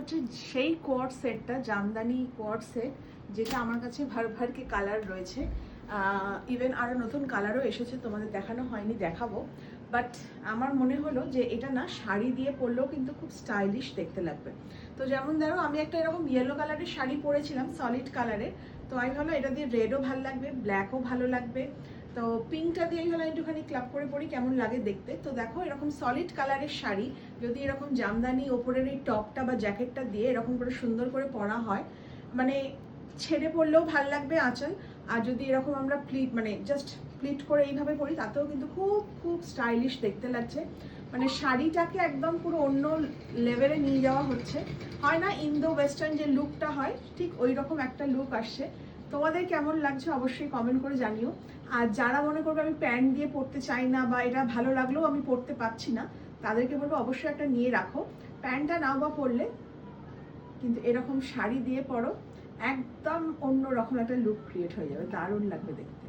হচ্ছে সেই কোয়ার্ড সেটটা, জামদানি কোয়ার্ড সেট, যেটা আমার কাছে ভারকে কালার রয়েছে। ইভেন আরও নতুন কালারও এসেছে, তোমাদের দেখানো হয়নি, দেখাবো। বাট আমার মনে হলো যে এটা না শাড়ি দিয়ে পরলেও কিন্তু খুব স্টাইলিশ দেখতে লাগবে। তো যেমন ধরো আমি একটা এরকম ইয়েলো কালারের শাড়ি পরেছিলাম, সলিড কালারের। তো আমি ভাবলাম এটা দিয়ে রেডও ভালো লাগবে, ব্ল্যাকও ভালো লাগবে। তো পিঙ্কটা দিয়ে হলো একটুখানি ক্লাব করে পরি কেমন লাগে দেখতে। তো দেখো এরকম সলিড কালারের শাড়ি যদি এরকম জামদানি ওপরের এই টপটা বা জ্যাকেটটা দিয়ে এরকম করে সুন্দর করে পরা হয়, মানে ছেড়ে পরলেও ভালো লাগবে আঁচল। আর যদি এরকম আমরা প্লিট মানে জাস্ট প্লিট করে এইভাবে পরি তাতেও কিন্তু খুব খুব স্টাইলিশ দেখতে লাগছে। মানে শাড়িটাকে একদম পুরো অন্য লেভেলে নিয়ে যাওয়া হচ্ছে। হয় না ইন্দো ওয়েস্টার্ন যে লুকটা হয়, ঠিক ওই রকম একটা লুক আসছে। তোমাদের কেমন লাগছে অবশ্যই কমেন্ট করে জানিও। আর যারা মনে করবে আমি প্যান্ট দিয়ে পরতে চাই না বা এটা ভালো লাগলেও আমি পরতে পারছি না, তাদেরকে বলবো অবশ্যই একটা নিয়ে রাখো। প্যান্টটা নাও বা পরলে, কিন্তু এরকম শাড়ি দিয়ে পরো, একদম অন্য রকম একটা লুক ক্রিয়েট হয়ে যাবে, দারুণ লাগবে দেখতে।